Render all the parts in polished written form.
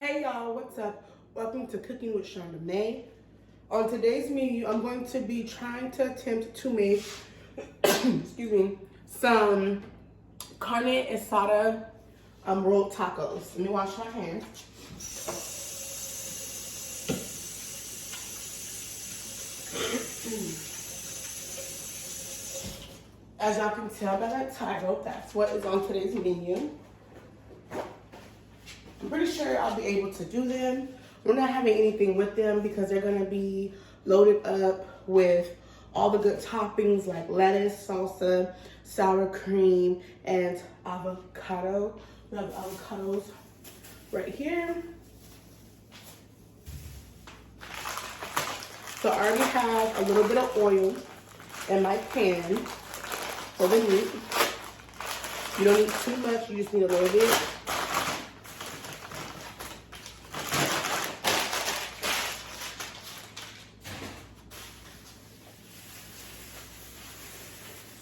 Hey y'all, what's up? Welcome to Cooking with ShandaMay. On today's menu, I'm going to be trying to attempt to make, excuse me, some Carne Asada rolled tacos. Let me wash my hands. As y'all can tell by that title, that's what is on today's menu. I'm pretty sure I'll be able to do them. We're not having anything with them because they're gonna be loaded up with all the good toppings like lettuce, salsa, sour cream, and avocado. We have avocados right here. So I already have a little bit of oil in my pan for the meat. You don't need too much, you just need a little bit.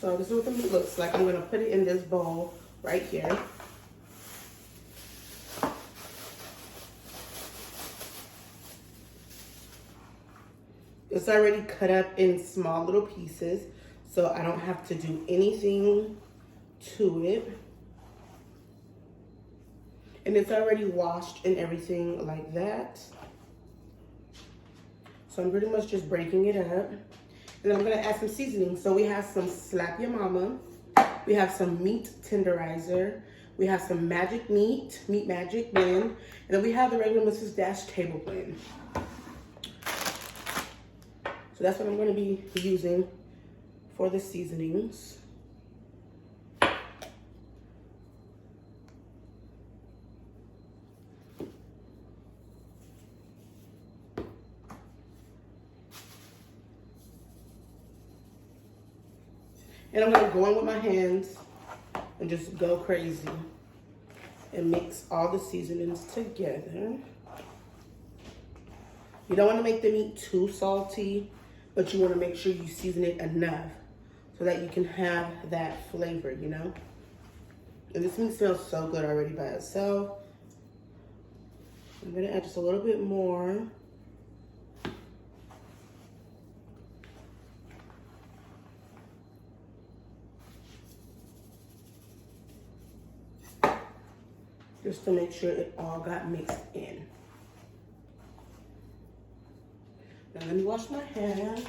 So this is what the meat looks like. I'm gonna put it in this bowl right here. It's already cut up in small little pieces, so I don't have to do anything to it. And it's already washed and everything like that. So I'm pretty much just breaking it up. And I'm gonna add some seasoning. So we have some Slap Your Mama. We have some meat tenderizer. We have some magic meat magic blend. And then we have the regular Mrs. Dash table blend. So that's what I'm gonna be using for the seasonings. And I'm gonna go in with my hands and just go crazy and mix all the seasonings together. You don't wanna make the meat too salty, but you wanna make sure you season it enough so that you can have that flavor, you know? And this meat smells so good already by itself. I'm gonna add just a little bit more. Just to make sure it all got mixed in. Now let me wash my hands.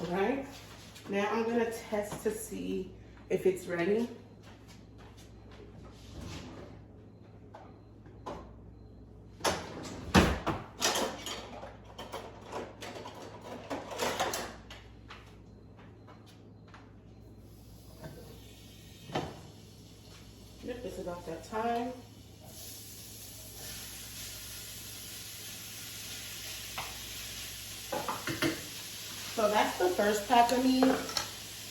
All right, now I'm gonna test to see if it's ready. Yep, it's about that time. So that's the first pack of meat.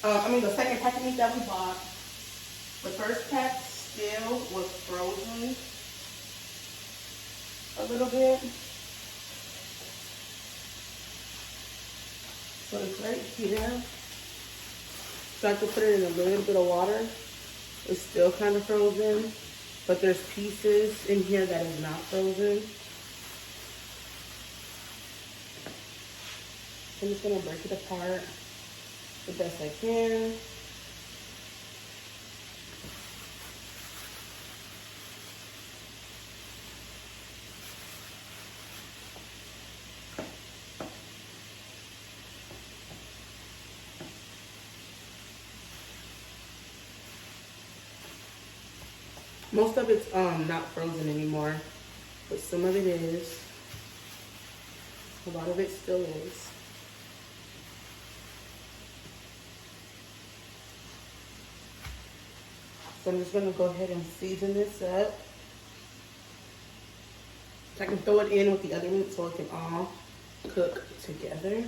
The second pack of meat that we bought. The first pack still was frozen a little bit. So it's right here. So I have to put it in a little bit of water. It's still kind of frozen, but there's pieces in here that is not frozen. I'm just gonna break it apart the best I can. Most of it's not frozen anymore, but some of it is. A lot of it still is. So I'm just gonna go ahead and season this up. I can throw it in with the other meat so it can all cook together.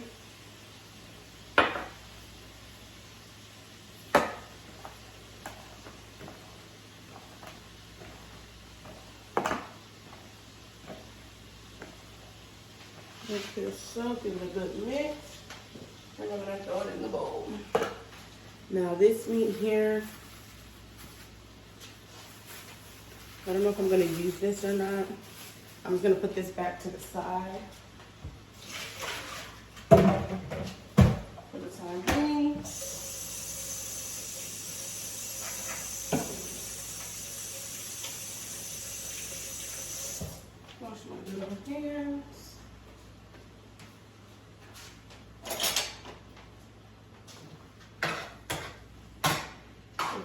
Mix this up, give it a good mix. And I'm gonna throw it in the bowl. Now this meat here, I don't know if I'm gonna use this or not. I'm just gonna put this back to the side for the time being. Wash my little hands.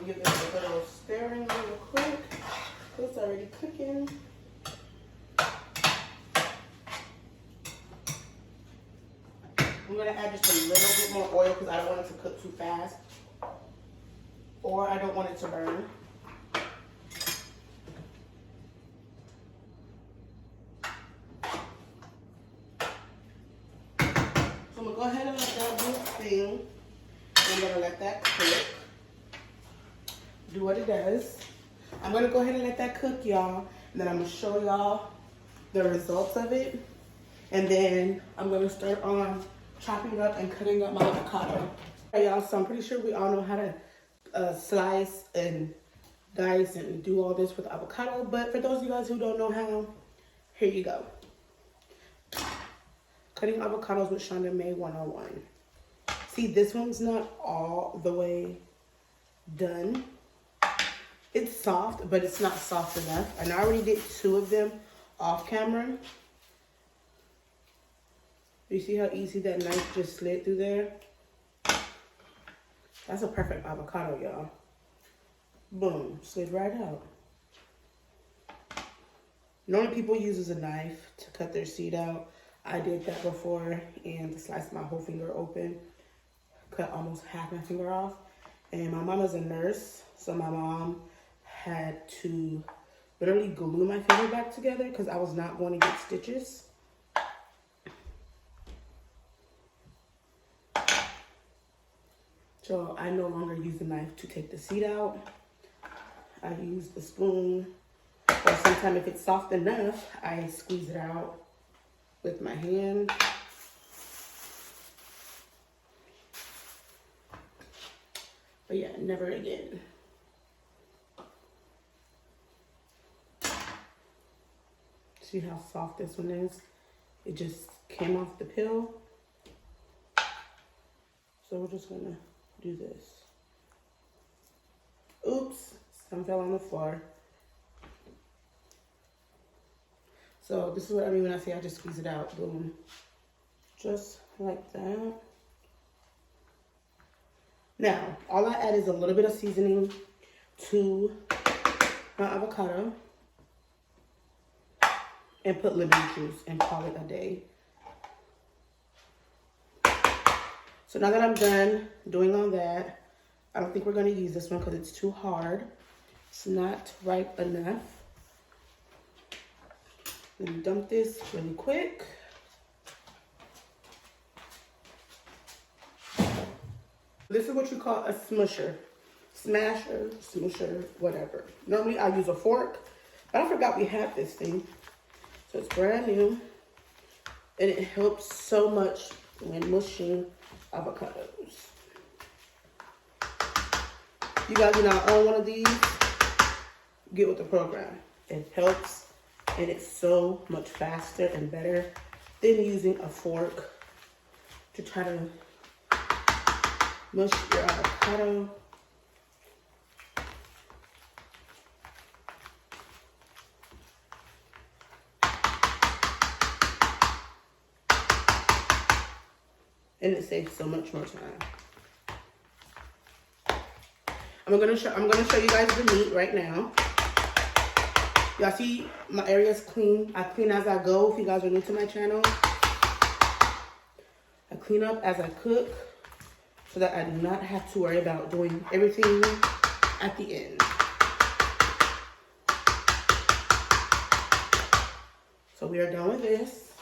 Give this a little stirring real quick. It's already cooking. I'm gonna add just a little bit more oil because I don't want it to cook too fast, or I don't want it to burn. So I'm gonna go ahead and let that do its thing. I'm gonna let that cook. Do what it does. I'm gonna go ahead and let that cook, y'all, and then I'm gonna show y'all the results of it, and then I'm gonna start on chopping up and cutting up my avocado. All right, y'all, so I'm pretty sure we all know how to slice and dice and do all this with avocado, but for those of you guys who don't know how, here you go. Cutting avocados with ShandaMay 101. See, this one's not all the way done. It's soft, but it's not soft enough. And I already did 2 of them off camera. You see how easy that knife just slid through there? That's a perfect avocado, y'all. Boom, slid right out. Normally people use a knife to cut their seed out. I did that before and sliced my whole finger open. Cut almost half my finger off. And my mom is a nurse, so my mom had to literally glue my finger back together because I was not going to get stitches. So I no longer use the knife to take the seed out. I use the spoon, or sometimes if it's soft enough, I squeeze it out with my hand. But yeah, never again. See how soft this one is? It just came off the peel. So we're just gonna do this. Oops, some fell on the floor. So this is what I mean when I say I just squeeze it out. Boom. Just like that. Now, all I add is a little bit of seasoning to my avocado and put lemon juice and call it a day. So now that I'm done doing all that, I don't think we're gonna use this one because it's too hard. It's not ripe enough. Let me dump this really quick. This is what you call a smusher. Smasher, smusher, whatever. Normally I use a fork, but I forgot we have this thing. So it's brand new, and it helps so much when mushing avocados. You guys do not own one of these, get with the program. It helps, and it's so much faster and better than using a fork to try to mush your avocado. And it saves so much more time. I'm gonna show you guys the meat right now. Y'all see my area's clean. I clean as I go. If you guys are new to my channel, I clean up as I cook so that I do not have to worry about doing everything at the end. So we are done with this.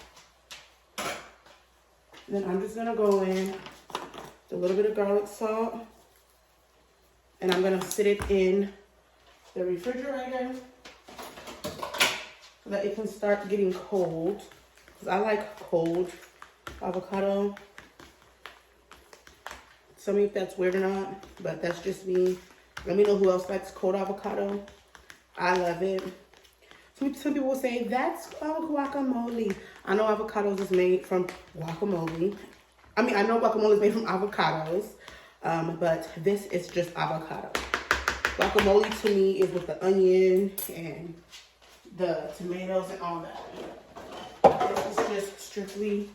Then I'm just gonna go in with a little bit of garlic salt, and I'm gonna sit it in the refrigerator so that it can start getting cold I like cold avocado. Tell me if that's weird or not, but that's just me. Let me know who else likes cold avocado. I love it. Some people will say, that's guacamole. I know avocados is made from guacamole. I mean, I know guacamole is made from avocados, but this is just avocado. Guacamole to me is with the onion and the tomatoes and all that. This is just strictly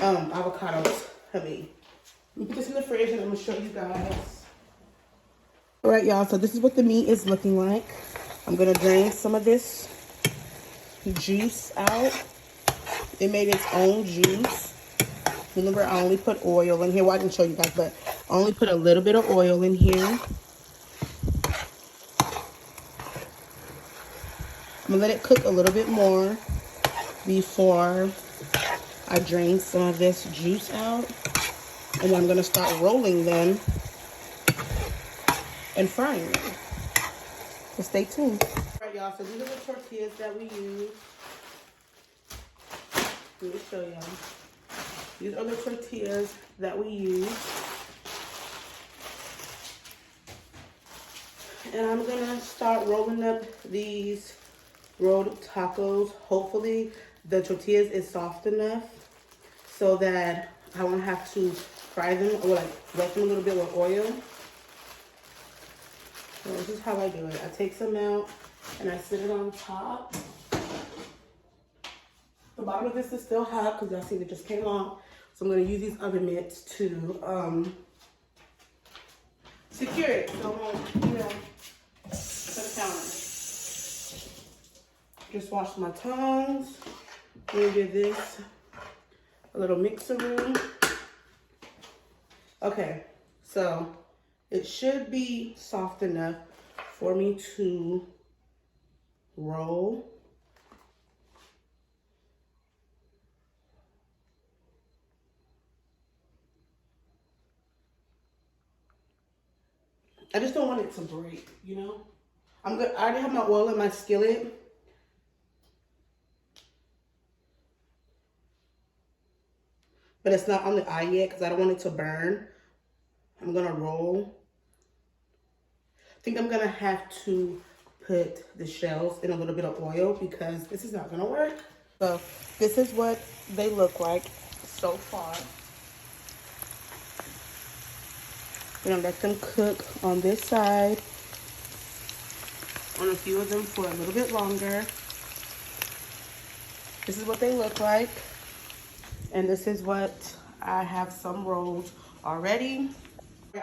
avocados for me. Let me put this in the fridge and I'm gonna show you guys. All right, y'all, so this is what the meat is looking like. I'm gonna drain some of this juice out. It made its own juice. Remember, I only put oil in here. Well, I didn't show you guys, but I only put a little bit of oil in here. I'm gonna let it cook a little bit more before I drain some of this juice out. And then I'm gonna start rolling them and frying them. So stay tuned. All right, y'all, so these are the tortillas that we use. Let me show y'all. These are the tortillas that we use. And I'm gonna start rolling up these rolled tacos. Hopefully the tortillas is soft enough so that I won't have to fry them or like wet them a little bit with oil. So this is how I do it. I take some out and I sit it on top. The bottom of this is still hot because y'all see it just came off. So I'm going to use these oven mitts to secure it so it won't, you know, set the counter. Just wash my tongs. I'm going to give this a little mixer. Okay, so it should be soft enough for me to roll. I just don't want it to break, you know? I already have my oil in my skillet. But it's not on the eye yet because I don't want it to burn. I'm gonna roll. I think I'm gonna have to put the shells in a little bit of oil because this is not gonna work. So this is what they look like so far. We're gonna let them cook on this side, on a few of them for a little bit longer. This is what they look like. And this is what I have some rolled already.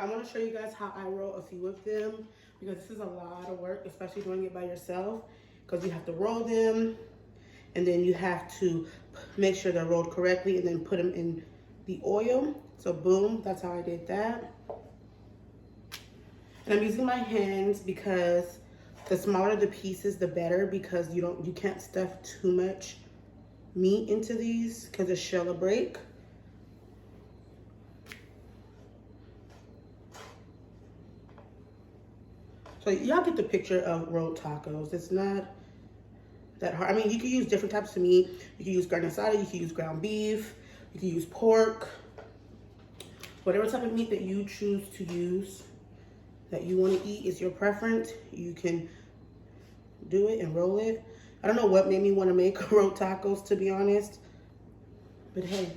I'm gonna show you guys how I roll a few of them because this is a lot of work, especially doing it by yourself, because you have to roll them and then you have to make sure they're rolled correctly and then put them in the oil. So boom, that's how I did that. And I'm using my hands because the smaller the pieces, the better, because you can't stuff too much meat into these because the shell will break. So y'all get the picture of rolled tacos. It's not that hard. I mean, you can use different types of meat. You can use carne asada, you can use ground beef, you can use pork. Whatever type of meat that you choose to use, that you want to eat, is your preference. You can do it and roll it. I don't know what made me want to make rolled tacos, to be honest. But hey,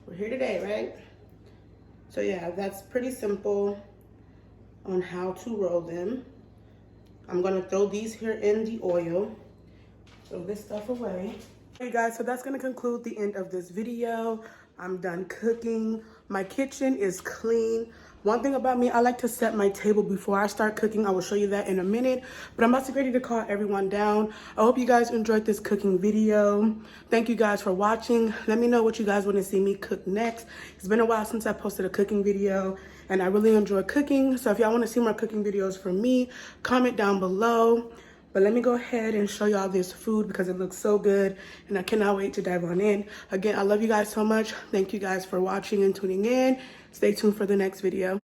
we're here today, right? So yeah, that's pretty simple on how to roll them. I'm gonna throw these here in the oil. Throw this stuff away. Hey guys, so that's gonna conclude the end of this video. I'm done cooking. My kitchen is clean. One thing about me, I like to set my table before I start cooking. I will show you that in a minute, but I'm about to get ready to call everyone down. I hope you guys enjoyed this cooking video. Thank you guys for watching. Let me know what you guys want to see me cook next. It's been a while since I posted a cooking video, and I really enjoy cooking. So if y'all want to see more cooking videos from me, comment down below. But let me go ahead and show y'all this food because it looks so good and I cannot wait to dive on in. Again, I love you guys so much. Thank you guys for watching and tuning in. Stay tuned for the next video.